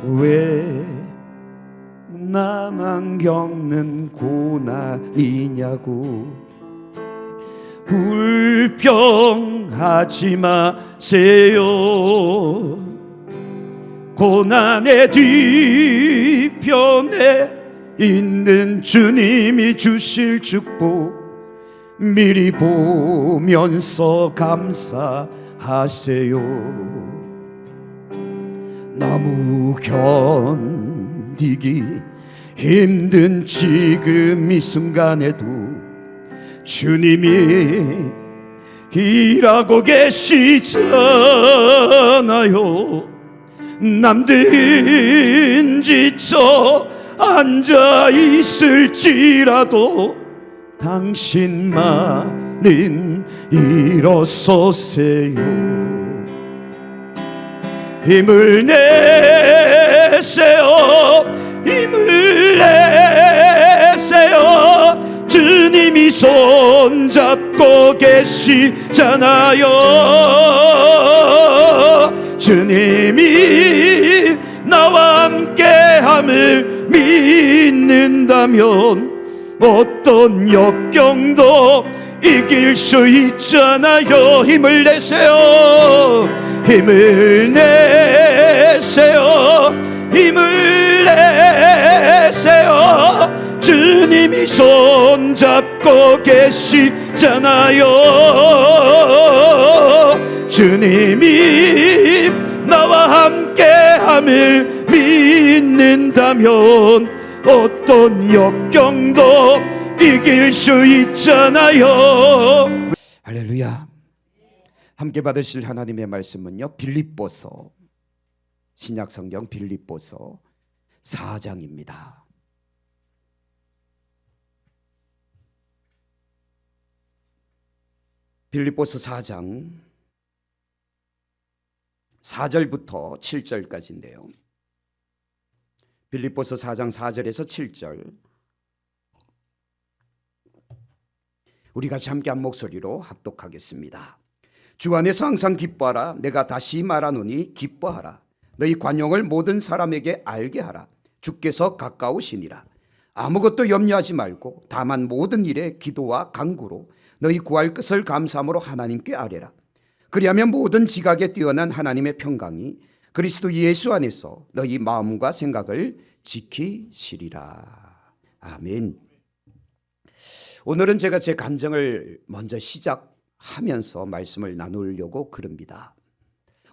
왜 나만 겪는 고난이냐고. 불평하지 마세요. 고난의 뒤편에 있는 주님이 주실 축복 미리 보면서 감사하세요. 너무 견디기 힘든 지금 이 순간에도 주님이 일하고 계시잖아요. 남들은 지쳐 앉아 있을지라도 당신만은 일어서세요. 힘을 내세요. 힘을 내세요. 주님이 손잡고 계시잖아요. 주님이 나와 함께함을 믿는다면 어떤 역경도 이길 수 있잖아요. 힘을 내세요. 힘을 내세요. 힘을 내세요. 주님이 손잡고 계시잖아요. 주님이 나와 함께함을 믿는다면 어떤 역경도 이길 수 있잖아요. 할렐루야. 함께 받으실 하나님의 말씀은요, 빌립보서, 신약성경 빌립보서 4장입니다. 빌립보서 4장 4절부터 7절까지인데요. 빌립보서 4장 4절에서 7절, 우리 같이 함께 한 목소리로 합독하겠습니다. 주 안에서 항상 기뻐하라. 내가 다시 말하노니 기뻐하라. 너희 관용을 모든 사람에게 알게 하라. 주께서 가까우시니라. 아무것도 염려하지 말고 다만 모든 일에 기도와 간구로 너희 구할 것을 감사함으로 하나님께 아뢰라. 그리하면 모든 지각에 뛰어난 하나님의 평강이 그리스도 예수 안에서 너희 마음과 생각을 지키시리라. 아멘. 오늘은 제가 제 간증을 먼저 시작하면서 말씀을 나누려고 그럽니다.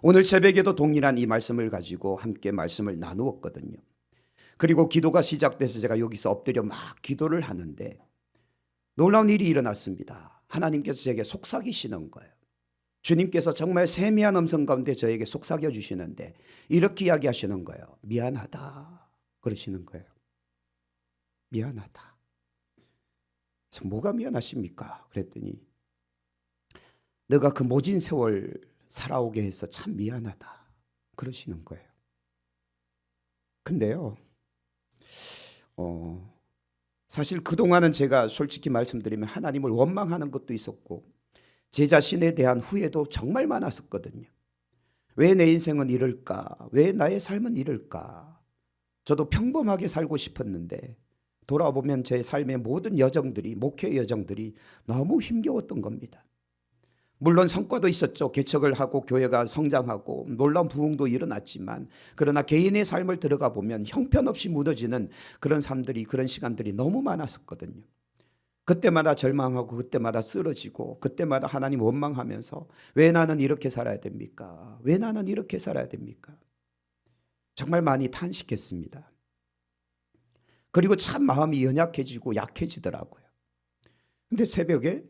오늘 새벽에도 동일한 이 말씀을 가지고 함께 말씀을 나누었거든요. 그리고 기도가 시작돼서 제가 여기서 엎드려 막 기도를 하는데 놀라운 일이 일어났습니다. 하나님께서 제게 속삭이시는 거예요. 주님께서 정말 세미한 음성 가운데 저에게 속삭여 주시는데 이렇게 이야기하시는 거예요. 미안하다 그러시는 거예요. 미안하다. 그래서 뭐가 미안하십니까? 그랬더니 너가 그 모진 세월 살아오게 해서 참 미안하다 그러시는 거예요. 근데요, 사실 그동안은 제가 솔직히 말씀드리면 하나님을 원망하는 것도 있었고 제 자신에 대한 후회도 정말 많았었거든요. 왜 내 인생은 이럴까? 왜 나의 삶은 이럴까? 저도 평범하게 살고 싶었는데 돌아보면 제 삶의 모든 여정들이, 목회 여정들이 너무 힘겨웠던 겁니다. 물론 성과도 있었죠. 개척을 하고 교회가 성장하고 놀라운 부흥도 일어났지만 그러나 개인의 삶을 들어가 보면 형편없이 무너지는 그런 삶들이, 그런 시간들이 너무 많았었거든요. 그때마다 절망하고 그때마다 쓰러지고 그때마다 하나님 원망하면서 왜 나는 이렇게 살아야 됩니까? 왜 나는 이렇게 살아야 됩니까? 정말 많이 탄식했습니다. 그리고 참 마음이 연약해지고 약해지더라고요. 근데 새벽에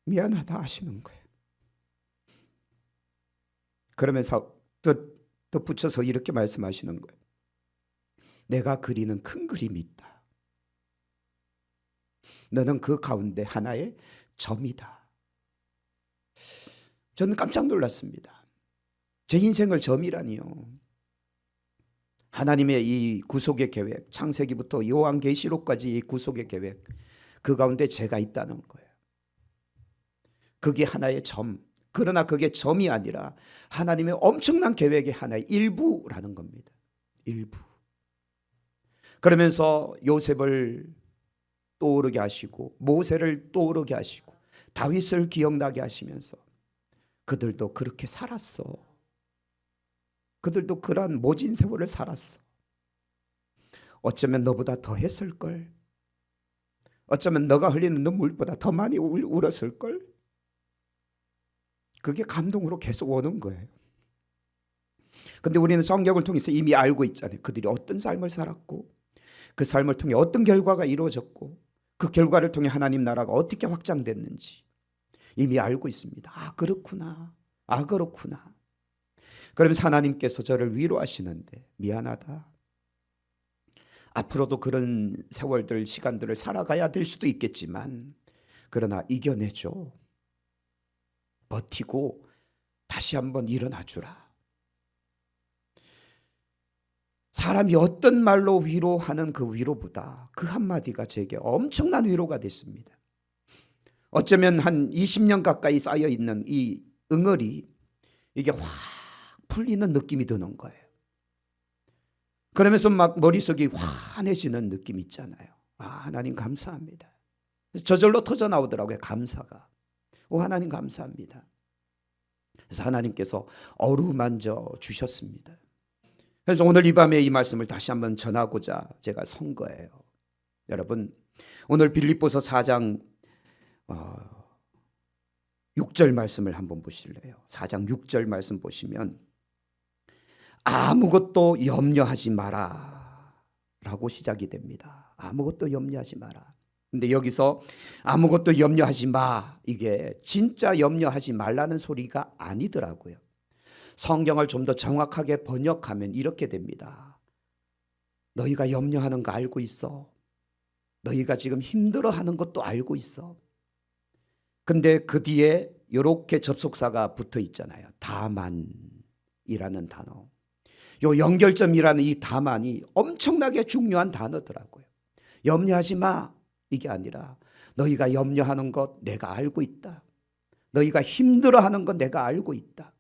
미안하다 하시는 거예요. 그러면서 덧붙여서 이렇게 말씀하시는 거예요. 내가 그리는 큰 그림이 있다. 너는 그 가운데 하나의 점이다. 저는 깜짝 놀랐습니다. 제 인생을 점이라니요. 하나님의 이 구속의 계획, 창세기부터 요한계시록까지 이 구속의 계획, 그 가운데 제가 있다는 거예요. 그게 하나의 점. 그러나 그게 점이 아니라 하나님의 엄청난 계획의 하나의 일부라는 겁니다. 일부. 그러면서 요셉을 떠오르게 하시고 모세를 떠오르게 하시고 다윗을 기억나게 하시면서 그들도 그렇게 살았어. 그들도 그러한 모진 세월을 살았어. 어쩌면 너보다 더 했을걸. 어쩌면 너가 흘리는 눈물보다 더 많이 울었을걸. 그게 감동으로 계속 오는 거예요. 근데 우리는 성경을 통해서 이미 알고 있잖아요. 그들이 어떤 삶을 살았고 그 삶을 통해 어떤 결과가 이루어졌고 그 결과를 통해 하나님 나라가 어떻게 확장됐는지 이미 알고 있습니다. 아, 그렇구나. 아, 그렇구나. 그러면서 하나님께서 저를 위로하시는데 미안하다. 앞으로도 그런 세월들, 시간들을 살아가야 될 수도 있겠지만 그러나 이겨내줘. 버티고 다시 한번 일어나 주라. 사람이 어떤 말로 위로하는 그 위로보다 그 한마디가 제게 엄청난 위로가 됐습니다. 어쩌면 한 20년 가까이 쌓여있는 이 응어리, 이게 확 풀리는 느낌이 드는 거예요. 그러면서 막 머릿속이 환해지는 느낌 있잖아요. 아, 하나님 감사합니다. 저절로 터져 나오더라고요. 감사가. 오, 하나님 감사합니다. 그래서 하나님께서 어루만져 주셨습니다. 그래서 오늘 이 밤에 이 말씀을 다시 한번 전하고자 제가 선 거예요. 여러분, 오늘 빌립보서 4장 6절 말씀을 한번 보실래요? 4장 6절 말씀 보시면 아무것도 염려하지 마라 라고 시작이 됩니다. 아무것도 염려하지 마라. 근데 여기서 아무것도 염려하지 마, 이게 진짜 염려하지 말라는 소리가 아니더라고요. 성경을 좀 더 정확하게 번역하면 이렇게 됩니다. 너희가 염려하는 거 알고 있어. 너희가 지금 힘들어하는 것도 알고 있어. 근데 그 뒤에 이렇게 접속사가 붙어 있잖아요. 다만이라는 단어. 요 연결점이라는 이 다만이 엄청나게 중요한 단어더라고요. 염려하지 마, 이게 아니라 너희가 염려하는 것 내가 알고 있다. 너희가 힘들어하는 것 내가 알고 있다.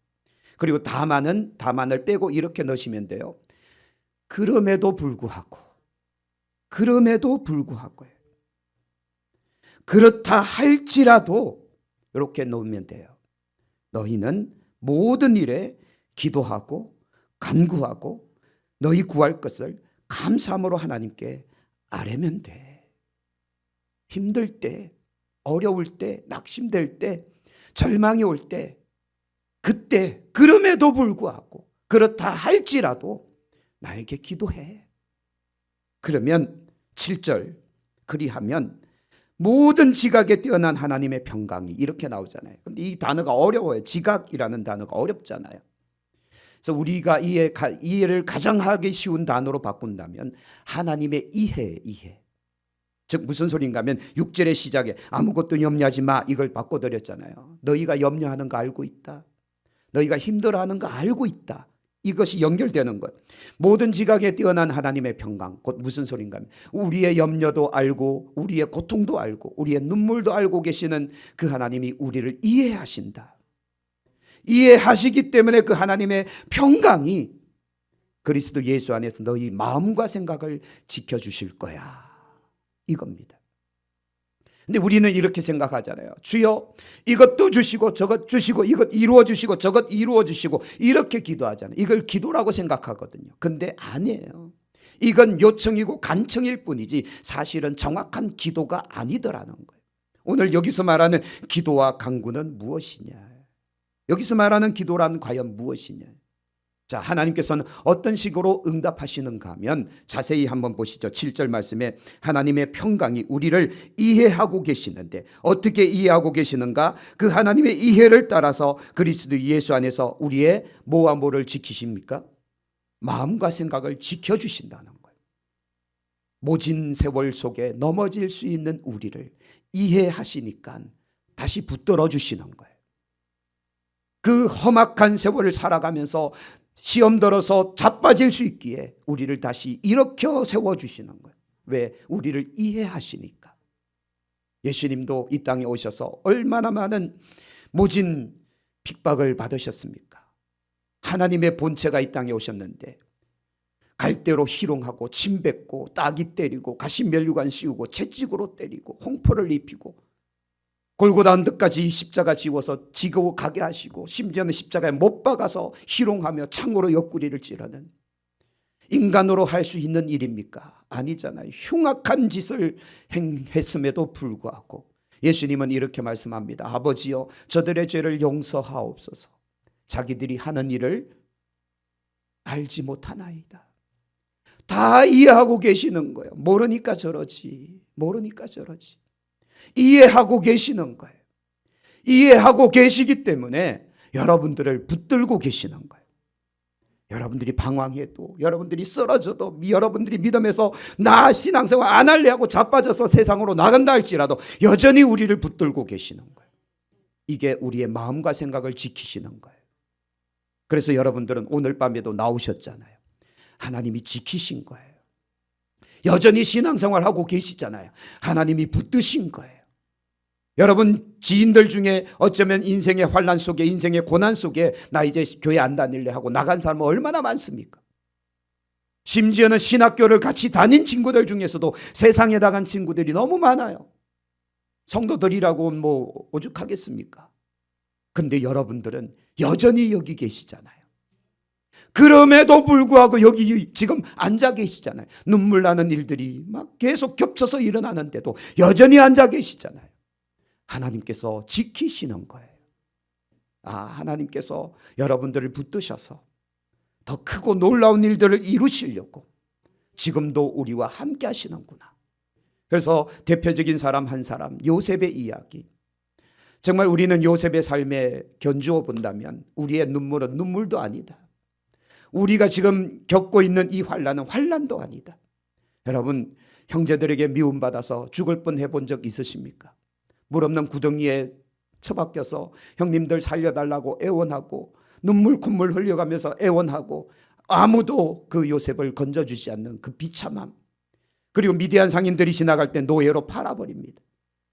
그리고 다만을 빼고 이렇게 넣으시면 돼요. 그럼에도 불구하고 그렇다 할지라도 이렇게 놓으면 돼요. 너희는 모든 일에 기도하고 간구하고 너희 구할 것을 감사함으로 하나님께 아뢰면 돼. 힘들 때, 어려울 때, 낙심될 때, 절망이 올 때, 그때 그럼에도 불구하고 그렇다 할지라도 나에게 기도해. 그러면 7절, 그리하면 모든 지각에 뛰어난 하나님의 평강이, 이렇게 나오잖아요. 근데 이 단어가 어려워요. 지각이라는 단어가 어렵잖아요. 그래서 우리가 이해를 가장 하기 쉬운 단어로 바꾼다면 하나님의 이해. 즉 무슨 소리인가 하면 6절의 시작에 아무것도 염려하지 마, 이걸 바꿔드렸잖아요. 너희가 염려하는 거 알고 있다. 너희가 힘들어하는 거 알고 있다. 이것이 연결되는 것. 모든 지각에 뛰어난 하나님의 평강. 곧 무슨 소리인가 하면 우리의 염려도 알고 우리의 고통도 알고 우리의 눈물도 알고 계시는 그 하나님이 우리를 이해하신다. 이해하시기 때문에 그 하나님의 평강이 그리스도 예수 안에서 너희 마음과 생각을 지켜주실 거야, 이겁니다. 근데 우리는 이렇게 생각하잖아요. 주여 이것도 주시고 저것 주시고 이것 이루어 주시고 저것 이루어 주시고 이렇게 기도하잖아요. 이걸 기도라고 생각하거든요. 근데 아니에요. 이건 요청이고 간청일 뿐이지 사실은 정확한 기도가 아니더라는 거예요. 오늘 여기서 말하는 기도와 간구는 무엇이냐? 여기서 말하는 기도란 과연 무엇이냐? 자, 하나님께서는 어떤 식으로 응답하시는가 하면 자세히 한번 보시죠. 7절 말씀에 하나님의 평강이 우리를 이해하고 계시는데 어떻게 이해하고 계시는가? 그 하나님의 이해를 따라서 그리스도 예수 안에서 우리의 뭐와 뭐를 지키십니까? 마음과 생각을 지켜주신다는 거예요. 모진 세월 속에 넘어질 수 있는 우리를 이해하시니까 다시 붙들어 주시는 거예요. 그 험악한 세월을 살아가면서 시험 들어서 자빠질 수 있기에 우리를 다시 일으켜 세워주시는 거예요. 왜? 우리를 이해하시니까. 예수님도 이 땅에 오셔서 얼마나 많은 모진 핍박을 받으셨습니까? 하나님의 본체가 이 땅에 오셨는데 갈대로 희롱하고 침 뱉고 따기 때리고 가시면류관 씌우고 채찍으로 때리고 홍포를 입히고 골고다 언덕까지 십자가 지워서 지고 가게 하시고 심지어는 십자가에 못 박아서 희롱하며 창으로 옆구리를 찌르는, 인간으로 할 수 있는 일입니까? 아니잖아요. 흉악한 짓을 행했음에도 불구하고 예수님은 이렇게 말씀합니다. 아버지여, 저들의 죄를 용서하옵소서. 자기들이 하는 일을 알지 못하나이다. 다 이해하고 계시는 거예요. 모르니까 저러지. 모르니까 저러지. 이해하고 계시는 거예요. 이해하고 계시기 때문에 여러분들을 붙들고 계시는 거예요. 여러분들이 방황해도, 여러분들이 쓰러져도, 여러분들이 믿음에서 나 신앙생활 안 할래 하고 자빠져서 세상으로 나간다 할지라도 여전히 우리를 붙들고 계시는 거예요. 이게 우리의 마음과 생각을 지키시는 거예요. 그래서 여러분들은 오늘 밤에도 나오셨잖아요. 하나님이 지키신 거예요. 여전히 신앙생활 하고 계시잖아요. 하나님이 붙드신 거예요. 여러분 지인들 중에 어쩌면 인생의 환난 속에, 인생의 고난 속에 나 이제 교회 안 다닐래 하고 나간 사람은 얼마나 많습니까? 심지어는 신학교를 같이 다닌 친구들 중에서도 세상에 나간 친구들이 너무 많아요. 성도들이라고 뭐 오죽하겠습니까? 근데 여러분들은 여전히 여기 계시잖아요. 그럼에도 불구하고 여기 지금 앉아 계시잖아요. 눈물 나는 일들이 막 계속 겹쳐서 일어나는데도 여전히 앉아 계시잖아요. 하나님께서 지키시는 거예요. 하나님께서 여러분들을 붙드셔서 더 크고 놀라운 일들을 이루시려고 지금도 우리와 함께 하시는구나. 그래서 대표적인 사람 한 사람, 요셉의 이야기. 정말 우리는 요셉의 삶에 견주어 본다면 우리의 눈물은 눈물도 아니다. 우리가 지금 겪고 있는 이 환난은 환난도 아니다. 여러분, 형제들에게 미움받아서 죽을 뻔 해본 적 있으십니까? 물 없는 구덩이에 처박혀서 형님들 살려달라고 애원하고 눈물 콧물 흘려가면서 애원하고 아무도 그 요셉을 건져주지 않는 그 비참함. 그리고 미디안 상인들이 지나갈 때 노예로 팔아버립니다.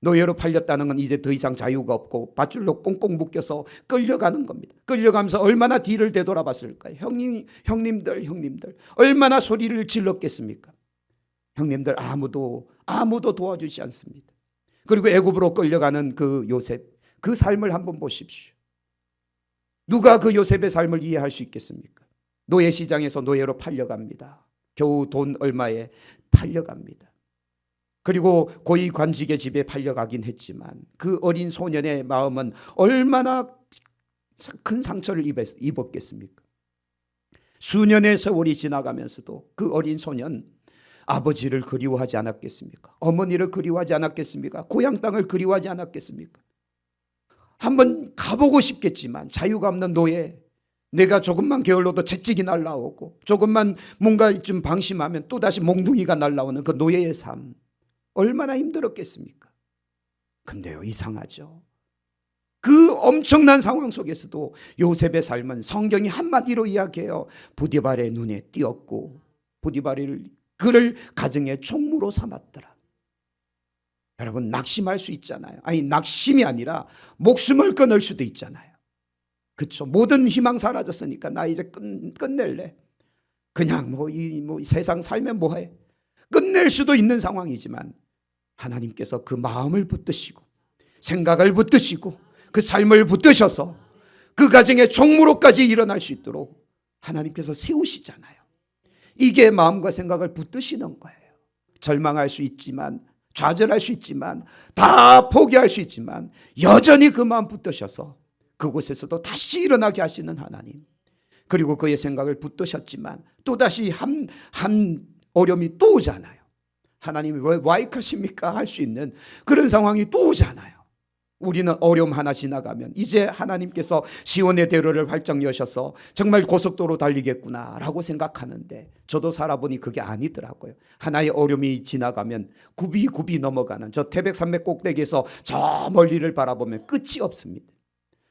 노예로 팔렸다는 건 이제 더 이상 자유가 없고 밧줄로 꽁꽁 묶여서 끌려가는 겁니다. 끌려가면서 얼마나 뒤를 되돌아봤을까요? 형님들 얼마나 소리를 질렀겠습니까? 형님들 아무도 도와주지 않습니다. 그리고 애굽으로 끌려가는 그 요셉, 그 삶을 한번 보십시오. 누가 그 요셉의 삶을 이해할 수 있겠습니까? 노예 시장에서 노예로 팔려갑니다. 겨우 돈 얼마에 팔려갑니다. 그리고 고위 관직의 집에 팔려가긴 했지만 그 어린 소년의 마음은 얼마나 큰 상처를 입었겠습니까? 수년의 세월이 지나가면서도 그 어린 소년 아버지를 그리워하지 않았겠습니까? 어머니를 그리워하지 않았겠습니까? 고향 땅을 그리워하지 않았겠습니까? 한번 가보고 싶겠지만 자유가 없는 노예, 내가 조금만 게을러도 채찍이 날라오고 조금만 뭔가 좀 방심하면 또다시 몽둥이가 날라오는 그 노예의 삶, 얼마나 힘들었겠습니까? 근데요, 이상하죠. 그 엄청난 상황 속에서도 요셉의 삶은 성경이 한마디로 이야기해요. 보디발의 눈에 띄었고 보디발을 그를 가정의 총무로 삼았더라. 여러분, 낙심할 수 있잖아요. 아니, 낙심이 아니라 목숨을 끊을 수도 있잖아요. 그렇죠. 모든 희망 사라졌으니까 나 이제 끝낼래. 그냥 이 세상 살면 뭐해. 끝낼 수도 있는 상황이지만 하나님께서 그 마음을 붙드시고 생각을 붙드시고 그 삶을 붙드셔서 그 가정의 총무로까지 일어날 수 있도록 하나님께서 세우시잖아요. 이게 마음과 생각을 붙드시는 거예요. 절망할 수 있지만, 좌절할 수 있지만, 다 포기할 수 있지만 여전히 그 마음 붙드셔서 그곳에서도 다시 일어나게 하시는 하나님. 그리고 그의 생각을 붙드셨지만 또다시 한 어려움이 또 오잖아요. 하나님이 왜 와이카십니까? 할 수 있는 그런 상황이 또 오잖아요. 우리는 어려움 하나 지나가면 이제 하나님께서 시온의 대로를 활짝 여셔서 정말 고속도로 달리겠구나 라고 생각하는데 저도 살아보니 그게 아니더라고요. 하나의 어려움이 지나가면 굽이 넘어가는 저 태백산맥 꼭대기에서 저 멀리를 바라보면 끝이 없습니다.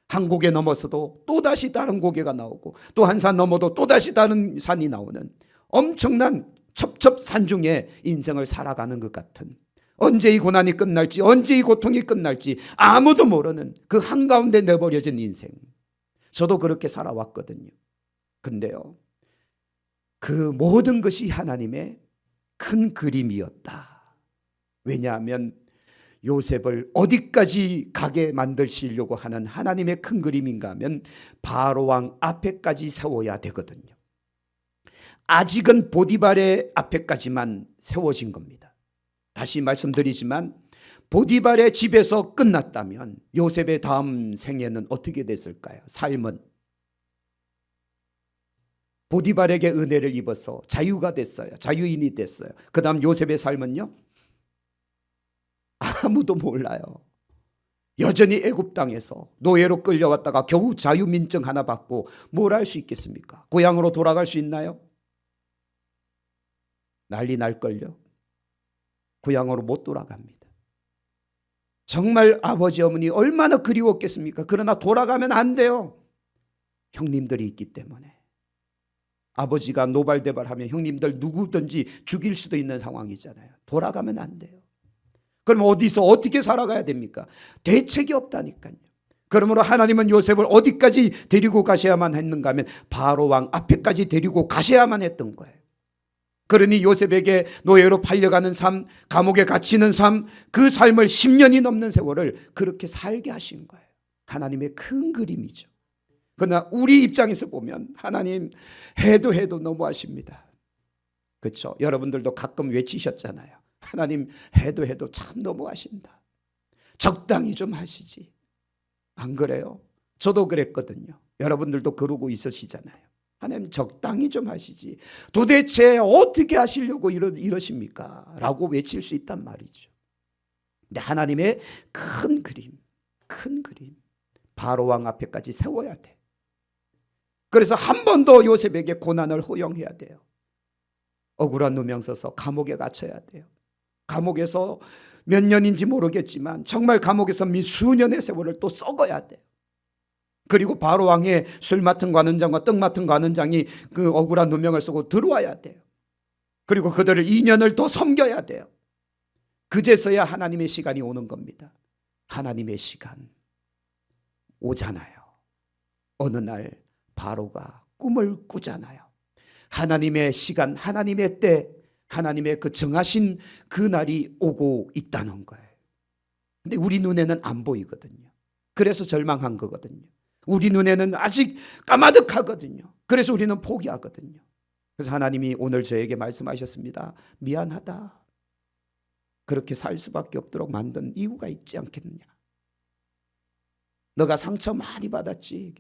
한 고개 넘어서도 또다시 다른 고개가 나오고 또 한 산 넘어도 또다시 다른 산이 나오는 엄청난 첩첩산 중에 인생을 살아가는 것 같은, 언제 이 고난이 끝날지, 언제 이 고통이 끝날지 아무도 모르는 그 한가운데 내버려진 인생. 저도 그렇게 살아왔거든요. 근데요, 그 모든 것이 하나님의 큰 그림이었다. 왜냐하면 요셉을 어디까지 가게 만드시려고 하는 하나님의 큰 그림인가 하면 바로 왕 앞에까지 세워야 되거든요. 아직은 보디발의 앞에까지만 세워진 겁니다. 다시 말씀드리지만 보디발의 집에서 끝났다면 요셉의 다음 생애는 어떻게 됐을까요? 삶은 보디발에게 은혜를 입어서 자유가 됐어요. 자유인이 됐어요. 그 다음 요셉의 삶은요? 아무도 몰라요. 여전히 애굽 땅에서 노예로 끌려왔다가 겨우 자유민증 하나 받고 뭘 할 수 있겠습니까? 고향으로 돌아갈 수 있나요? 난리 날걸요. 고향으로 못 돌아갑니다. 정말 아버지 어머니 얼마나 그리웠겠습니까? 그러나 돌아가면 안 돼요. 형님들이 있기 때문에. 아버지가 노발대발하면 형님들 누구든지 죽일 수도 있는 상황이잖아요. 돌아가면 안 돼요. 그럼 어디서 어떻게 살아가야 됩니까? 대책이 없다니까요. 그러므로 하나님은 요셉을 어디까지 데리고 가셔야만 했는가 하면 바로 왕 앞에까지 데리고 가셔야만 했던 거예요. 그러니 요셉에게 노예로 팔려가는 삶, 감옥에 갇히는 삶, 그 삶을 10년이 넘는 세월을 그렇게 살게 하신 거예요. 하나님의 큰 그림이죠. 그러나 우리 입장에서 보면 하나님 해도 너무하십니다. 그렇죠? 여러분들도 가끔 외치셨잖아요. 하나님 해도 참 너무하신다. 적당히 좀 하시지. 안 그래요? 저도 그랬거든요. 여러분들도 그러고 있으시잖아요. 하나님 적당히 좀 하시지. 도대체 어떻게 하시려고 이러십니까? 라고 외칠 수 있단 말이죠. 근데 하나님의 큰 그림, 바로 왕 앞에까지 세워야 돼. 그래서 한 번 더 요셉에게 고난을 허용해야 돼요. 억울한 누명 써서 감옥에 갇혀야 돼요. 감옥에서 몇 년인지 모르겠지만 정말 감옥에서 수년의 세월을 또 썩어야 돼요. 그리고 바로 왕의 술 맡은 관원장과 떡 맡은 관원장이 그 억울한 누명을 쓰고 들어와야 돼요. 그리고 그들을 2년을 더 섬겨야 돼요. 그제서야 하나님의 시간이 오는 겁니다. 하나님의 시간 오잖아요. 어느 날 바로가 꿈을 꾸잖아요. 하나님의 시간, 하나님의 때, 하나님의 그 정하신 그 날이 오고 있다는 거예요. 근데 우리 눈에는 안 보이거든요. 그래서 절망한 거거든요. 우리 눈에는 아직 까마득하거든요. 그래서 우리는 포기하거든요. 그래서 하나님이 오늘 저에게 말씀하셨습니다. 미안하다. 그렇게 살 수밖에 없도록 만든 이유가 있지 않겠느냐. 너가 상처 많이 받았지.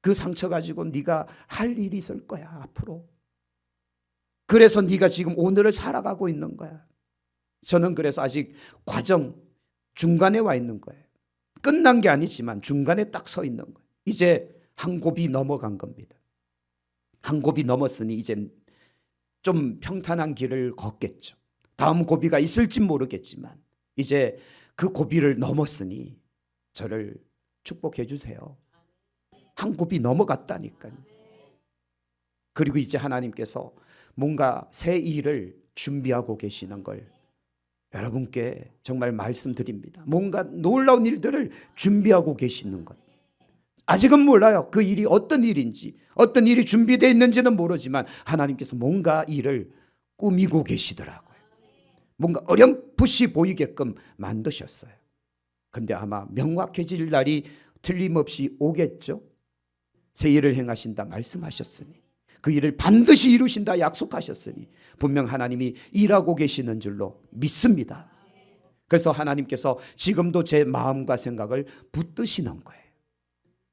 그 상처 가지고 네가 할 일이 있을 거야 앞으로. 그래서 네가 지금 오늘을 살아가고 있는 거야. 저는 그래서 아직 과정 중간에 와 있는 거예요. 끝난 게 아니지만 중간에 딱 서 있는 거예요. 이제 한 곱이 넘어간 겁니다. 한 곱이 넘었으니 이제 좀 평탄한 길을 걷겠죠. 다음 고비가 있을지 모르겠지만 이제 그 고비를 넘었으니 저를 축복해 주세요. 한 곱이 넘어갔다니까요. 그리고 이제 하나님께서 뭔가 새 일을 준비하고 계시는 걸 여러분께 정말 말씀드립니다. 뭔가 놀라운 일들을 준비하고 계시는 것. 아직은 몰라요. 그 일이 어떤 일인지, 어떤 일이 준비되어 있는지는 모르지만 하나님께서 뭔가 일을 꾸미고 계시더라고요. 뭔가 어렴풋이 보이게끔 만드셨어요. 근데 아마 명확해질 날이 틀림없이 오겠죠. 새 일을 행하신다 말씀하셨으니, 그 일을 반드시 이루신다 약속하셨으니 분명 하나님이 일하고 계시는 줄로 믿습니다. 그래서 하나님께서 지금도 제 마음과 생각을 붙드시는 거예요.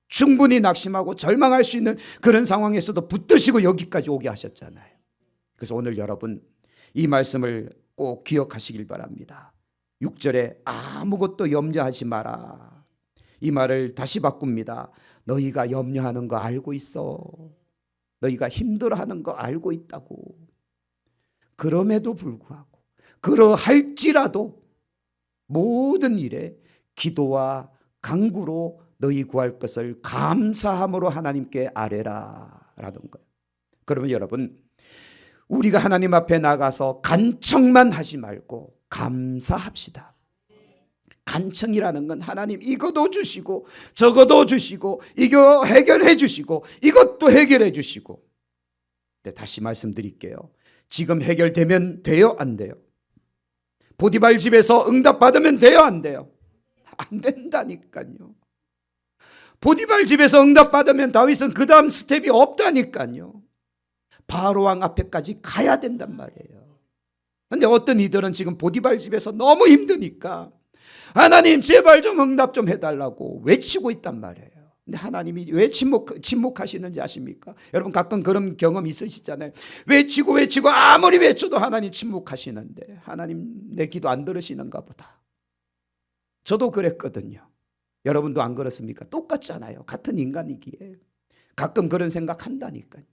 충분히 낙심하고 절망할 수 있는 그런 상황에서도 붙드시고 여기까지 오게 하셨잖아요. 그래서 오늘 여러분 이 말씀을 꼭 기억하시길 바랍니다. 6절에 아무것도 염려하지 마라. 이 말을 다시 바꿉니다. 너희가 염려하는 거 알고 있어. 너희가 힘들어하는 거 알고 있다고. 그럼에도 불구하고 그러할지라도 모든 일에 기도와 간구로 너희 구할 것을 감사함으로 하나님께 아뢰라 라는 거예요. 그러면 여러분 우리가 하나님 앞에 나가서 간청만 하지 말고 감사합시다. 간청이라는 건 하나님 이것도 주시고 저것도 주시고 이거 해결해 주시고 이것도 해결해 주시고 네, 다시 말씀드릴게요. 지금 해결되면 돼요, 안 돼요? 보디발 집에서 응답받으면 돼요, 안 돼요? 안 된다니까요. 보디발 집에서 응답받으면 다윗은 그 다음 스텝이 없다니까요. 바로왕 앞에까지 가야 된단 말이에요. 근데 어떤 이들은 지금 보디발 집에서 너무 힘드니까 하나님 제발 좀 응답 좀 해달라고 외치고 있단 말이에요. 근데 하나님이 왜 침묵하시는지 아십니까? 여러분 가끔 그런 경험 있으시잖아요. 외치고 아무리 외쳐도 하나님 침묵하시는데 하나님 내 기도 안 들으시는가 보다. 저도 그랬거든요. 여러분도 안 그렇습니까? 똑같잖아요. 같은 인간이기에 가끔 그런 생각 한다니까요.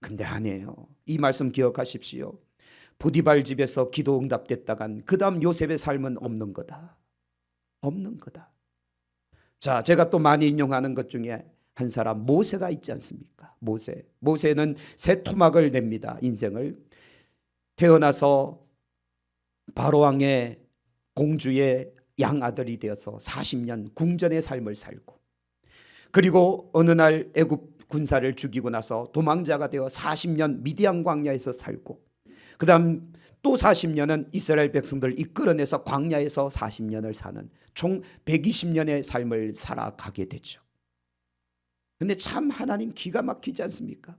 근데 아니에요. 이 말씀 기억하십시오. 보디발 집에서 기도 응답됐다간 그 다음 요셉의 삶은 없는 거다. 없는 거다. 자, 제가 또 많이 인용하는 것 중에 한 사람 모세가 있지 않습니까? 모세는 새 토막을 냅니다. 인생을. 태어나서 바로왕의 공주의 양아들이 되어서 40년 궁전의 삶을 살고, 그리고 어느 날 애굽 군사를 죽이고 나서 도망자가 되어 40년 미디안 광야에서 살고, 그 다음 또 40년은 이스라엘 백성들 이끌어내서 광야에서 40년을 사는 총 120년의 삶을 살아가게 되죠. 근데 참 하나님 기가 막히지 않습니까?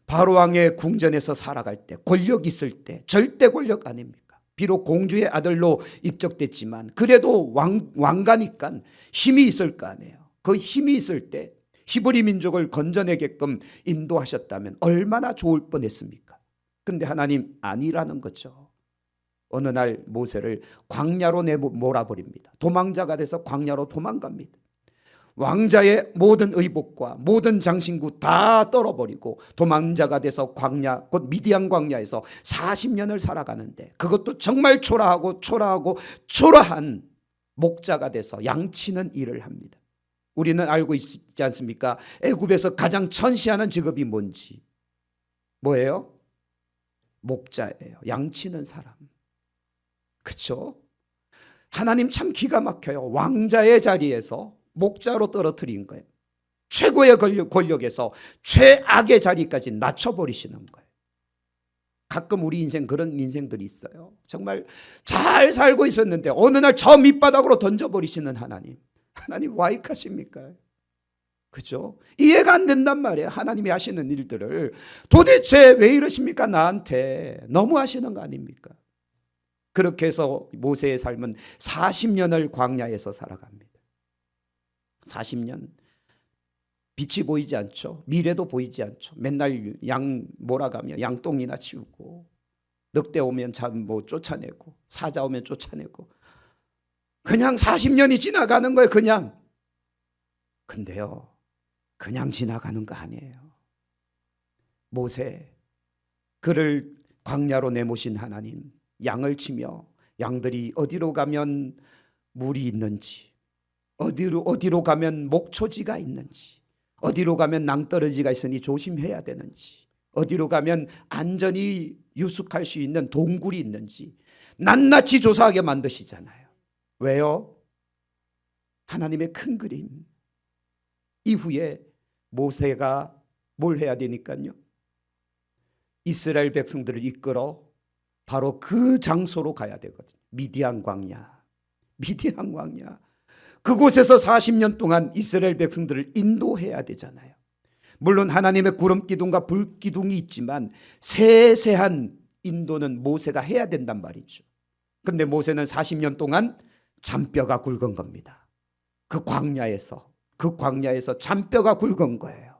바로왕의 궁전에서 살아갈 때, 권력 있을 때, 절대 권력 아닙니까? 비록 공주의 아들로 입적됐지만 그래도 왕가니까 힘이 있을 거 아니에요. 그 힘이 있을 때 히브리 민족을 건져내게끔 인도하셨다면 얼마나 좋을 뻔했습니까? 근데 하나님 아니라는 거죠. 어느 날 모세를 광야로 몰아버립니다. 도망자가 돼서 광야로 도망갑니다. 왕자의 모든 의복과 모든 장신구 다 떨어버리고 도망자가 돼서 광야, 곧 미디안 광야에서 40년을 살아가는데, 그것도 정말 초라한 목자가 돼서 양치는 일을 합니다. 우리는 알고 있지 않습니까? 애굽에서 가장 천시하는 직업이 뭔지. 뭐예요? 목자예요. 양치는 사람. 그렇죠? 하나님 참 기가 막혀요. 왕자의 자리에서 목자로 떨어뜨린 거예요. 최고의 권력에서 최악의 자리까지 낮춰버리시는 거예요. 가끔 우리 인생 그런 인생들이 있어요. 정말 잘 살고 있었는데 어느 날 저 밑바닥으로 던져버리시는 하나님. 하나님 와익하십니까? 그죠? 이해가 안 된단 말이에요. 하나님이 하시는 일들을. 도대체 왜 이러십니까? 나한테 너무 하시는 거 아닙니까? 그렇게 해서 모세의 삶은 40년을 광야에서 살아갑니다. 40년 빛이 보이지 않죠. 미래도 보이지 않죠. 맨날 양 몰아가며 양똥이나 치우고, 늑대 오면 참 쫓아내고, 사자 오면 쫓아내고, 그냥 40년이 지나가는 거예요. 그냥. 근데요, 그냥 지나가는 거 아니에요. 모세, 그를 광야로 내모신 하나님, 양을 치며 양들이 어디로 가면 물이 있는지, 어디로 가면 목초지가 있는지, 어디로 가면 낭떠러지가 있으니 조심해야 되는지, 어디로 가면 안전히 유숙할 수 있는 동굴이 있는지 낱낱이 조사하게 만드시잖아요. 왜요? 하나님의 큰 그림. 이후에 모세가 뭘 해야 되니까요? 이스라엘 백성들을 이끌어 바로 그 장소로 가야 되거든요. 미디안 광야. 그곳에서 40년 동안 이스라엘 백성들을 인도해야 되잖아요. 물론 하나님의 구름 기둥과 불 기둥이 있지만 세세한 인도는 모세가 해야 된단 말이죠. 근데 모세는 40년 동안 잔뼈가 굵은 겁니다. 그 광야에서 잔뼈가 굵은 거예요.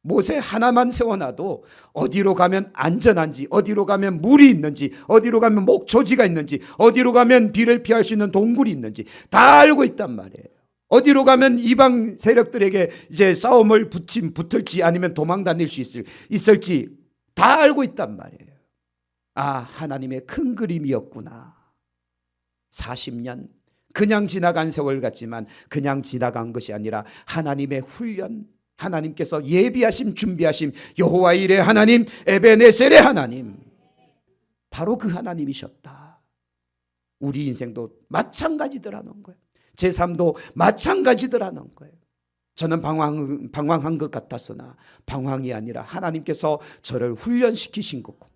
모세 하나만 세워놔도 어디로 가면 안전한지, 어디로 가면 물이 있는지, 어디로 가면 목초지가 있는지, 어디로 가면 비를 피할 수 있는 동굴이 있는지 다 알고 있단 말이에요. 어디로 가면 이방 세력들에게 이제 싸움을 붙을지 아니면 도망 다닐 수 있을지 다 알고 있단 말이에요. 아, 하나님의 큰 그림이었구나. 40년 그냥 지나간 세월 같지만 그냥 지나간 것이 아니라 하나님의 훈련, 하나님께서 예비하심 준비하심, 여호와 일의 하나님, 에베네셀의 하나님, 바로 그 하나님이셨다. 우리 인생도 마찬가지더라는 거예요. 제 삶도 마찬가지더라는 거예요. 저는 방황한 것 같았으나 방황이 아니라 하나님께서 저를 훈련시키신 거고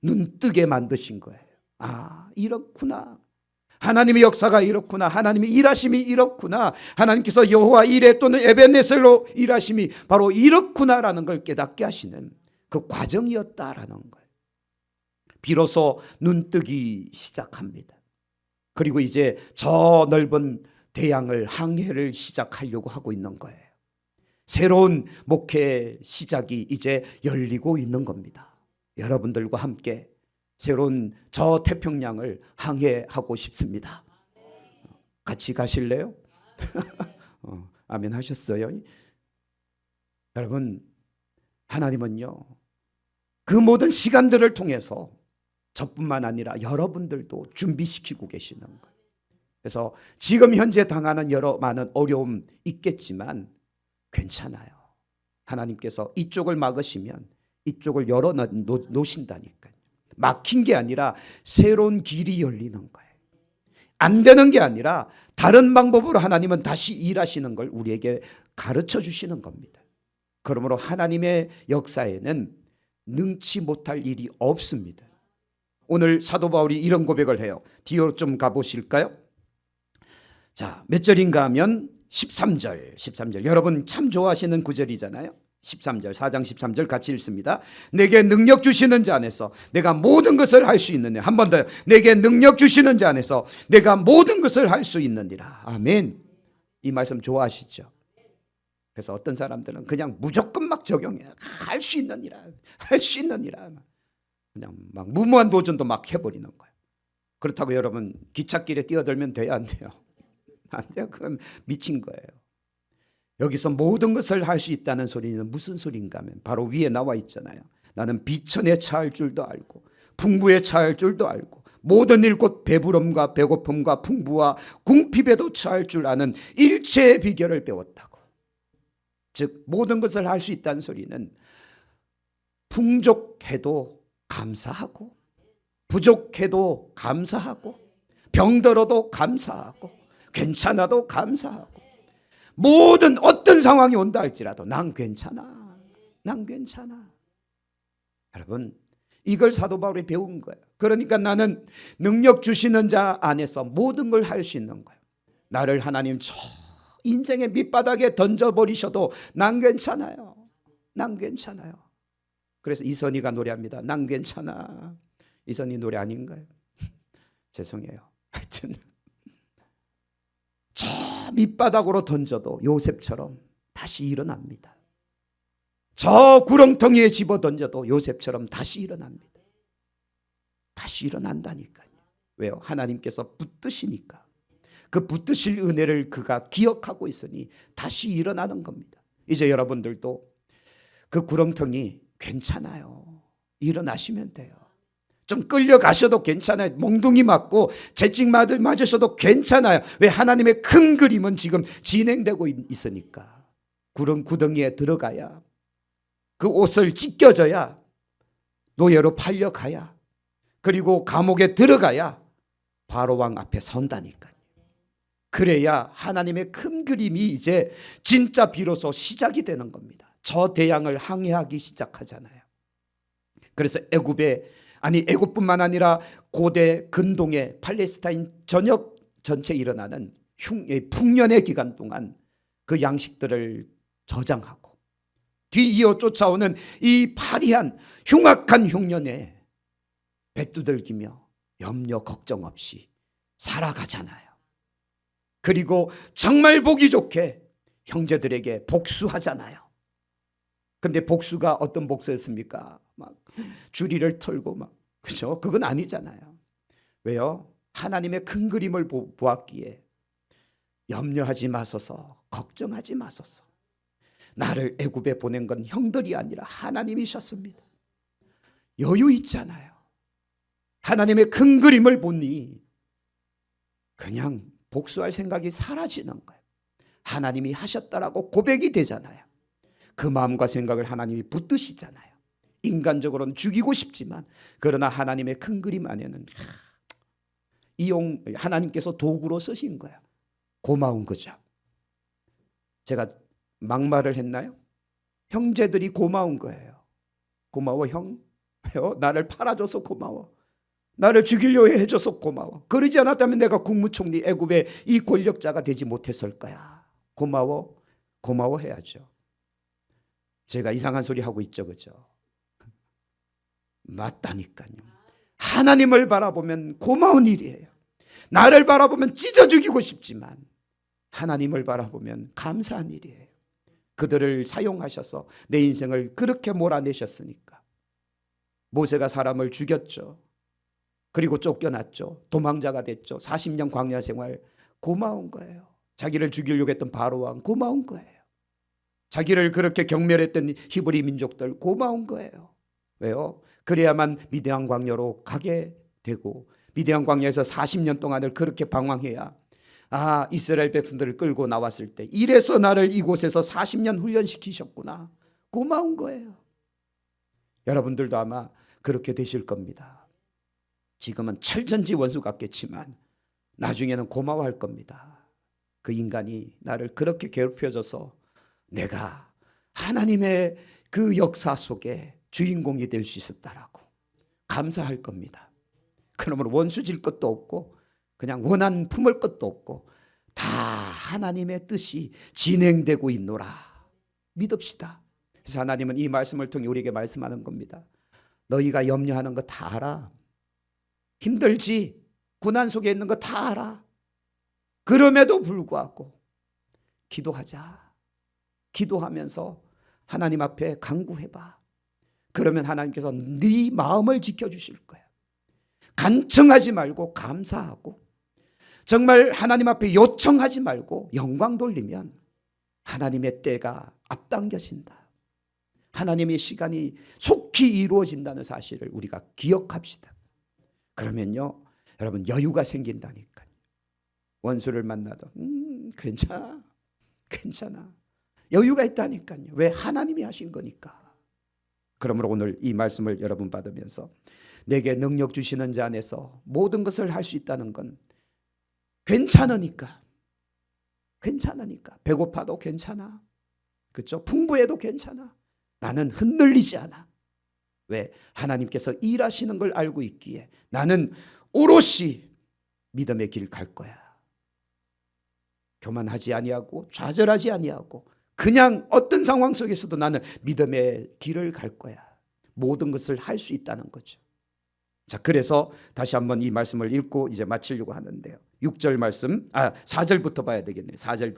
눈뜨게 만드신 거예요. 아, 이렇구나. 하나님의 역사가 이렇구나. 하나님의 일하심이 이렇구나. 하나님께서 여호와 이레 또는 에벤네셀로 일하심이 바로 이렇구나라는 걸 깨닫게 하시는 그 과정이었다라는 거예요. 비로소 눈뜨기 시작합니다. 그리고 이제 저 넓은 대양을 항해를 시작하려고 하고 있는 거예요. 새로운 목회 시작이 이제 열리고 있는 겁니다. 여러분들과 함께 새로운 저 태평양을 항해하고 싶습니다. 같이 가실래요? 아멘 하셨어요? 여러분, 하나님은요, 그 모든 시간들을 통해서 저뿐만 아니라 여러분들도 준비시키고 계시는 거예요. 그래서 지금 현재 당하는 여러 많은 어려움 있겠지만 괜찮아요. 하나님께서 이쪽을 막으시면 이쪽을 열어 놓으신다니까요. 막힌 게 아니라 새로운 길이 열리는 거예요. 안 되는 게 아니라 다른 방법으로 하나님은 다시 일하시는 걸 우리에게 가르쳐 주시는 겁니다. 그러므로 하나님의 역사에는 능치 못할 일이 없습니다. 오늘 사도 바울이 이런 고백을 해요. 뒤로 좀 가보실까요? 자, 몇 절인가 하면 13절. 여러분 참 좋아하시는 구절이잖아요. 13절, 4장 13절 같이 읽습니다. 내게 능력 주시는 자 안에서 내가 모든 것을 할 수 있느니라. 한 번 더요. 내게 능력 주시는 자 안에서 내가 모든 것을 할 수 있느니라. 아멘. 이 말씀 좋아하시죠? 그래서 어떤 사람들은 그냥 무조건 막 적용해. 할 수 있느니라. 할 수 있느니라. 그냥 막 무모한 도전도 막 해버리는 거예요. 그렇다고 여러분 기찻길에 뛰어들면 돼요? 안 돼요? 안 돼요. 그건 미친 거예요. 여기서 모든 것을 할 수 있다는 소리는 무슨 소리인가 하면 바로 위에 나와 있잖아요. 나는 비천에 처할 줄도 알고 풍부에 처할 줄도 알고 모든 일 곧 배부름과 배고픔과 풍부와 궁핍에도 처할 줄 아는 일체의 비결을 배웠다고. 즉 모든 것을 할 수 있다는 소리는 풍족해도 감사하고 부족해도 감사하고 병들어도 감사하고 괜찮아도 감사하고 모든 어떤 상황이 온다 할지라도 난 괜찮아. 난 괜찮아. 여러분 이걸 사도 바울이 배운 거예요. 그러니까 나는 능력 주시는 자 안에서 모든 걸 할 수 있는 거예요. 나를 하나님 저 인생의 밑바닥에 던져버리셔도 난 괜찮아요. 난 괜찮아요. 그래서 이선희가 노래합니다. 난 괜찮아. 이선희 노래 아닌가요? 죄송해요. 하여튼 저 밑바닥으로 던져도 요셉처럼 다시 일어납니다. 저 구렁텅이에 집어 던져도 요셉처럼 다시 일어납니다. 다시 일어난다니까요. 왜요? 하나님께서 붙드시니까. 그 붙드실 은혜를 그가 기억하고 있으니 다시 일어나는 겁니다. 이제 여러분들도 그 구렁텅이 괜찮아요. 일어나시면 돼요. 좀 끌려가셔도 괜찮아요. 몽둥이 맞고 채찍 맞으셔도 괜찮아요. 왜? 하나님의 큰 그림은 지금 진행되고 있으니까. 구덩이에 들어가야 그 옷을 찢겨져야 노예로 팔려가야 그리고 감옥에 들어가야 바로왕 앞에 선다니까요. 그래야 하나님의 큰 그림이 이제 진짜 비로소 시작이 되는 겁니다. 저 대양을 항해하기 시작하잖아요. 그래서 애굽뿐만 아니라 고대 근동의 팔레스타인 전역 전체에 일어나는 풍년의 기간 동안 그 양식들을 저장하고 뒤이어 쫓아오는 이 파리한 흉악한 흉년에 배두들기며 염려 걱정 없이 살아가잖아요. 그리고 정말 보기 좋게 형제들에게 복수하잖아요. 근데 복수가 어떤 복수였습니까? 막 주리를 털고 막, 그죠? 그건 아니잖아요. 왜요? 하나님의 큰 그림을 보았기에 염려하지 마소서, 걱정하지 마소서. 나를 애굽에 보낸 건 형들이 아니라 하나님이셨습니다. 여유 있잖아요. 하나님의 큰 그림을 보니 그냥 복수할 생각이 사라지는 거예요. 하나님이 하셨다라고 고백이 되잖아요. 그 마음과 생각을 하나님이 붙드시잖아요. 인간적으로는 죽이고 싶지만 그러나 하나님의 큰 그림 안에는 하나님께서 도구로 쓰신 거야. 고마운 거죠. 제가 막말을 했나요? 형제들이 고마운 거예요. 고마워 형. 나를 팔아줘서 고마워. 나를 죽이려 해줘서 고마워. 그러지 않았다면 내가 국무총리 애굽의 이 권력자가 되지 못했을 거야. 고마워. 고마워해야죠. 제가 이상한 소리 하고 있죠, 그죠? 맞다니까요. 하나님을 바라보면 고마운 일이에요. 나를 바라보면 찢어 죽이고 싶지만 하나님을 바라보면 감사한 일이에요. 그들을 사용하셔서 내 인생을 그렇게 몰아내셨으니까. 모세가 사람을 죽였죠. 그리고 쫓겨났죠. 도망자가 됐죠. 40년 광야 생활. 고마운 거예요. 자기를 죽이려고 했던 바로왕 고마운 거예요. 자기를 그렇게 경멸했던 히브리 민족들 고마운 거예요. 왜요? 그래야만 미디안 광야로 가게 되고 미디안 광야에서 40년 동안을 그렇게 방황해야 이스라엘 백성들을 끌고 나왔을 때 이래서 나를 이곳에서 40년 훈련시키셨구나. 고마운 거예요. 여러분들도 아마 그렇게 되실 겁니다. 지금은 철전지 원수 같겠지만 나중에는 고마워할 겁니다. 그 인간이 나를 그렇게 괴롭혀줘서 내가 하나님의 그 역사 속에 주인공이 될 수 있었다라고 감사할 겁니다. 그러므로 원수 질 것도 없고 그냥 원한 품을 것도 없고 다 하나님의 뜻이 진행되고 있노라 믿읍시다. 그래서 하나님은 이 말씀을 통해 우리에게 말씀하는 겁니다. 너희가 염려하는 거 다 알아. 힘들지. 고난 속에 있는 거 다 알아. 그럼에도 불구하고 기도하자. 기도하면서 하나님 앞에 간구해봐. 그러면 하나님께서 네 마음을 지켜주실 거야. 간청하지 말고 감사하고 정말 하나님 앞에 요청하지 말고 영광 돌리면 하나님의 때가 앞당겨진다. 하나님의 시간이 속히 이루어진다는 사실을 우리가 기억합시다. 그러면요 여러분 여유가 생긴다니까요. 원수를 만나도 괜찮아 여유가 있다니까요. 왜? 하나님이 하신 거니까. 그러므로 오늘 이 말씀을 여러분 받으면서 내게 능력 주시는 자 안에서 모든 것을 할 수 있다는 건 괜찮으니까. 배고파도 괜찮아. 그렇죠? 풍부해도 괜찮아. 나는 흔들리지 않아. 왜? 하나님께서 일하시는 걸 알고 있기에 나는 오롯이 믿음의 길 갈 거야. 교만하지 아니하고 좌절하지 아니하고 그냥 어떤 상황 속에서도 나는 믿음의 길을 갈 거야. 모든 것을 할 수 있다는 거죠. 자, 그래서 다시 한번 이 말씀을 읽고 이제 마치려고 하는데요. 6절 말씀, 4절부터 봐야 되겠네요. 4절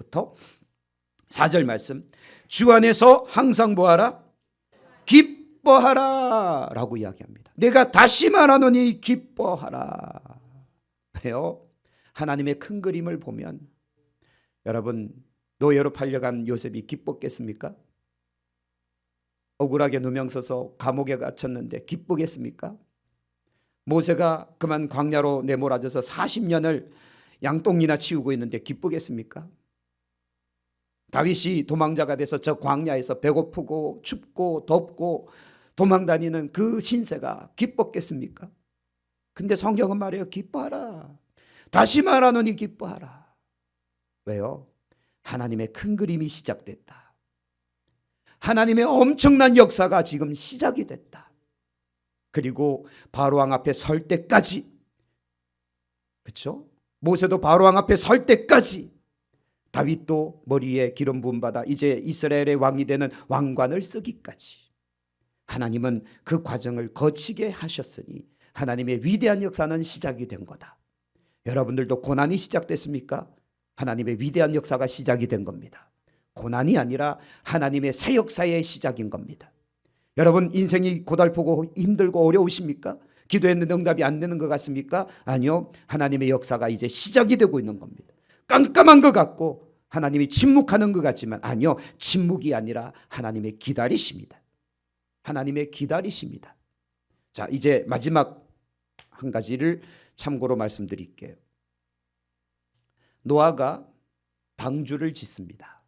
말씀. 주 안에서 항상 뭐하라? 기뻐하라 라고 이야기합니다. 내가 다시 말하노니 기뻐하라. 왜요? 하나님의 큰 그림을 보면 여러분 노예로 팔려간 요셉이 기뻤겠습니까? 억울하게 누명 써서 감옥에 갇혔는데 기쁘겠습니까? 모세가 그만 광야로 내몰아져서 40년을 양똥이나 치우고 있는데 기쁘겠습니까? 다윗이 도망자가 돼서 저 광야에서 배고프고 춥고 덥고 도망다니는 그 신세가 기뻤겠습니까? 근데 성경은 말해요. 기뻐하라. 다시 말하노니 기뻐하라. 왜요? 하나님의 큰 그림이 시작됐다. 하나님의 엄청난 역사가 지금 시작이 됐다. 그리고 바로왕 앞에 설 때까지, 그렇죠? 모세도 바로왕 앞에 설 때까지, 다윗도 머리에 기름 부음 받아 이제 이스라엘의 왕이 되는 왕관을 쓰기까지 하나님은 그 과정을 거치게 하셨으니 하나님의 위대한 역사는 시작이 된 거다. 여러분들도 고난이 시작됐습니까? 하나님의 위대한 역사가 시작이 된 겁니다. 고난이 아니라 하나님의 새 역사의 시작인 겁니다. 여러분 인생이 고달프고 힘들고 어려우십니까? 기도했는데 응답이 안 되는 것 같습니까? 아니요. 하나님의 역사가 이제 시작이 되고 있는 겁니다. 깜깜한 것 같고 하나님이 침묵하는 것 같지만 아니요. 침묵이 아니라 하나님의 기다리십니다. 하나님의 기다리십니다. 자, 이제 마지막 한 가지를 참고로 말씀드릴게요. 노아가 방주를 짓습니다.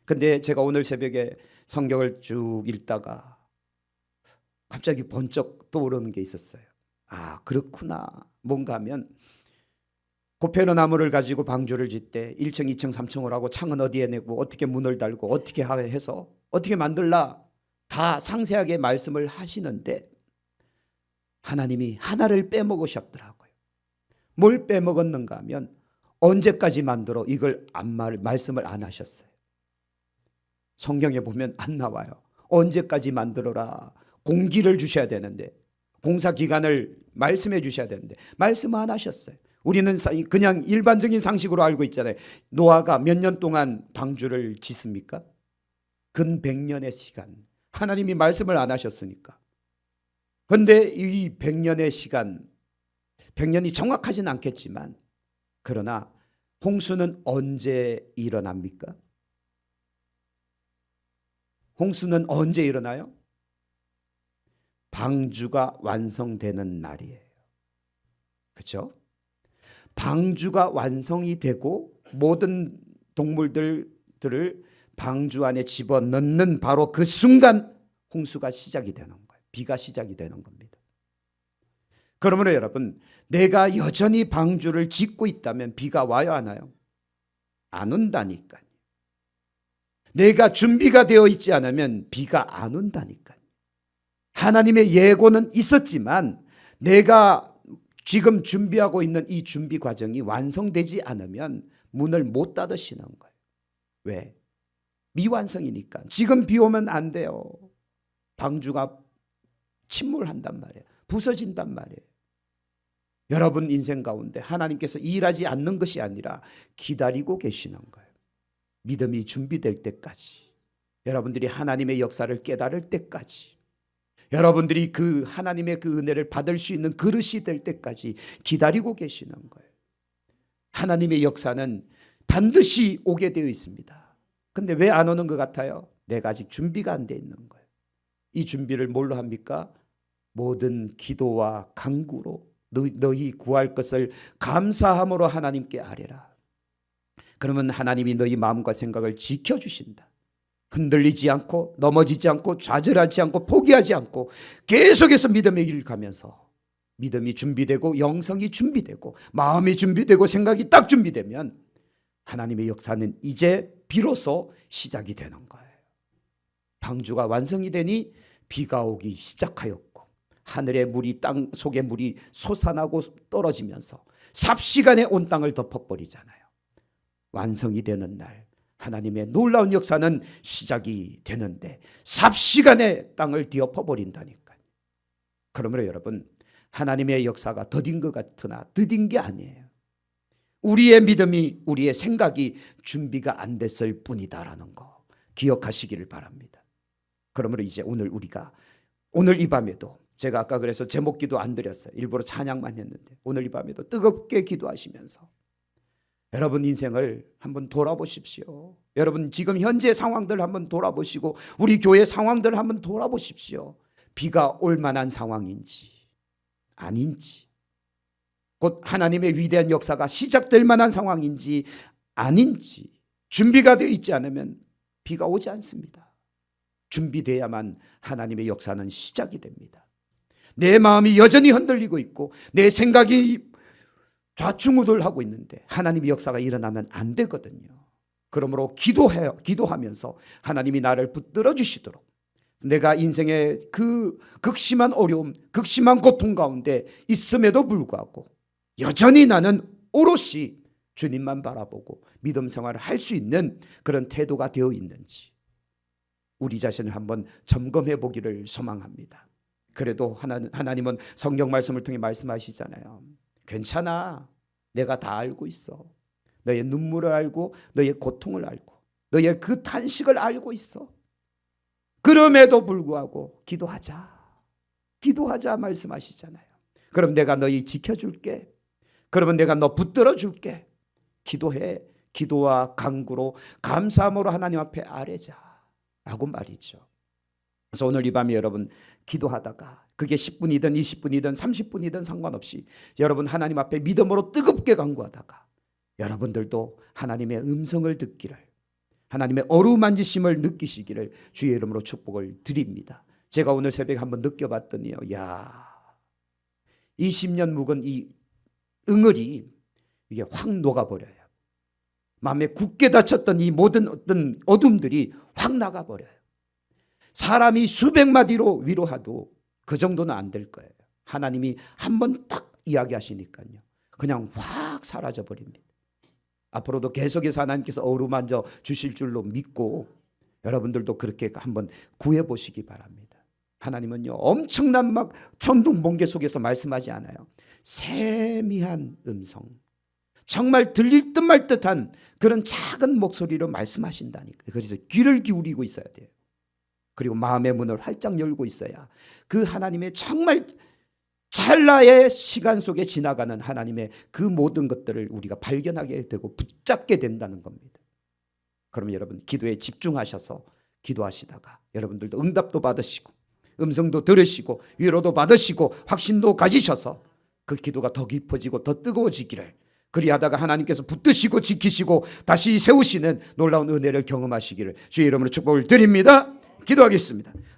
근데 제가 오늘 새벽에 성경을 쭉 읽다가 갑자기 번쩍 떠오르는 게 있었어요. 아, 그렇구나. 뭔가 하면 고페너 나무를 가지고 방주를 짓되 1층, 2층, 3층을 하고 창은 어디에 내고 어떻게 문을 달고 어떻게 해서 어떻게 만들라 다 상세하게 말씀을 하시는데 하나님이 하나를 빼먹으셨더라고요. 뭘 빼먹었는가 하면 언제까지 만들어 이걸 말씀을 안 하셨어요. 성경에 보면 안 나와요. 언제까지 만들어라. 공기를 주셔야 되는데 공사 기간을 말씀해 주셔야 되는데 말씀 안 하셨어요. 우리는 그냥 일반적인 상식으로 알고 있잖아요. 노아가 몇 년 동안 방주를 짓습니까? 근 100년의 시간. 하나님이 말씀을 안 하셨으니까. 그런데 이 100년의 시간, 100년이 정확하진 않겠지만 그러나 홍수는 언제 일어납니까? 홍수는 언제 일어나요? 방주가 완성되는 날이에요. 그렇죠? 방주가 완성이 되고 모든 동물들을 방주 안에 집어넣는 바로 그 순간 홍수가 시작이 되는 거예요. 비가 시작이 되는 겁니다. 그러므로 여러분, 내가 여전히 방주를 짓고 있다면 비가 와요, 안 와요? 안 온다니까요. 내가 준비가 되어 있지 않으면 비가 안 온다니까요. 하나님의 예고는 있었지만 내가 지금 준비하고 있는 이 준비 과정이 완성되지 않으면 문을 못 닫으시는 거예요. 왜? 미완성이니까. 지금 비 오면 안 돼요. 방주가 침몰한단 말이에요. 부서진단 말이에요. 여러분 인생 가운데 하나님께서 일하지 않는 것이 아니라 기다리고 계시는 거예요. 믿음이 준비될 때까지, 여러분들이 하나님의 역사를 깨달을 때까지, 여러분들이 그 하나님의 그 은혜를 받을 수 있는 그릇이 될 때까지 기다리고 계시는 거예요. 하나님의 역사는 반드시 오게 되어 있습니다. 근데 왜 안 오는 것 같아요? 내가 아직 준비가 안 돼 있는 거예요. 이 준비를 뭘로 합니까? 모든 기도와 간구로 너희 구할 것을 감사함으로 하나님께 아뢰라. 그러면 하나님이 너희 마음과 생각을 지켜주신다. 흔들리지 않고 넘어지지 않고 좌절하지 않고 포기하지 않고 계속해서 믿음의 길을 가면서 믿음이 준비되고 영성이 준비되고 마음이 준비되고 생각이 딱 준비되면 하나님의 역사는 이제 비로소 시작이 되는 거예요. 방주가 완성이 되니 비가 오기 시작하였고 하늘의 물이 땅 속의 물이 솟아나고 떨어지면서 삽시간에 온 땅을 덮어버리잖아요. 완성이 되는 날 하나님의 놀라운 역사는 시작이 되는데 삽시간에 땅을 뒤엎어버린다니까요. 그러므로 여러분, 하나님의 역사가 더딘 것 같으나 더딘 게 아니에요. 우리의 믿음이, 우리의 생각이 준비가 안 됐을 뿐이다라는 거 기억하시기를 바랍니다. 그러므로 이제 오늘 이 밤에도 제가 아까 그래서 제목 기도 안 드렸어요. 일부러 찬양만 했는데 오늘 이 밤에도 뜨겁게 기도하시면서 여러분 인생을 한번 돌아보십시오. 여러분 지금 현재 상황들 한번 돌아보시고 우리 교회 상황들 한번 돌아보십시오. 비가 올 만한 상황인지 아닌지, 곧 하나님의 위대한 역사가 시작될 만한 상황인지 아닌지 준비가 되어 있지 않으면 비가 오지 않습니다. 준비돼야만 하나님의 역사는 시작이 됩니다. 내 마음이 여전히 흔들리고 있고 내 생각이 좌충우돌하고 있는데 하나님의 역사가 일어나면 안 되거든요. 그러므로 기도하면서 하나님이 나를 붙들어 주시도록, 내가 인생의 그 극심한 어려움, 극심한 고통 가운데 있음에도 불구하고 여전히 나는 오롯이 주님만 바라보고 믿음 생활을 할 수 있는 그런 태도가 되어 있는지 우리 자신을 한번 점검해 보기를 소망합니다. 그래도 하나님은 성경 말씀을 통해 말씀하시잖아요. 괜찮아. 내가 다 알고 있어. 너의 눈물을 알고 너의 고통을 알고 너의 그 탄식을 알고 있어. 그럼에도 불구하고 기도하자 말씀하시잖아요. 그럼 내가 너희 지켜줄게. 그러면 내가 너 붙들어 줄게. 기도해. 기도와 간구로 감사함으로 하나님 앞에 아뢰자 라고 말이죠. 그래서 오늘 이 밤에 여러분 기도하다가 그게 10분이든 20분이든 30분이든 상관없이 여러분 하나님 앞에 믿음으로 뜨겁게 간구하다가 여러분들도 하나님의 음성을 듣기를, 하나님의 어루만지심을 느끼시기를 주의 이름으로 축복을 드립니다. 제가 오늘 새벽에 한번 느껴봤더니요, 20년 묵은 이 응을이 이게 확 녹아버려요. 마음에 굳게 닫혔던 이 모든 어떤 어둠들이 확 나가버려요. 사람이 수백 마디로 위로하도 그 정도는 안 될 거예요. 하나님이 한 번 딱 이야기하시니까요, 그냥 확 사라져 버립니다. 앞으로도 계속해서 하나님께서 어루만져 주실 줄로 믿고 여러분들도 그렇게 한번 구해보시기 바랍니다. 하나님은요, 엄청난 막 천둥 번개 속에서 말씀하지 않아요. 세미한 음성, 정말 들릴 듯 말 듯한 그런 작은 목소리로 말씀하신다니까. 그래서 귀를 기울이고 있어야 돼요. 그리고 마음의 문을 활짝 열고 있어야 그 하나님의 정말 찰나의 시간 속에 지나가는 하나님의 그 모든 것들을 우리가 발견하게 되고 붙잡게 된다는 겁니다. 그러면 여러분, 기도에 집중하셔서 기도하시다가 여러분들도 응답도 받으시고 음성도 들으시고 위로도 받으시고 확신도 가지셔서 그 기도가 더 깊어지고 더 뜨거워지기를, 그리하다가 하나님께서 붙드시고 지키시고 다시 세우시는 놀라운 은혜를 경험하시기를 주의 이름으로 축복을 드립니다. 기도하겠습니다.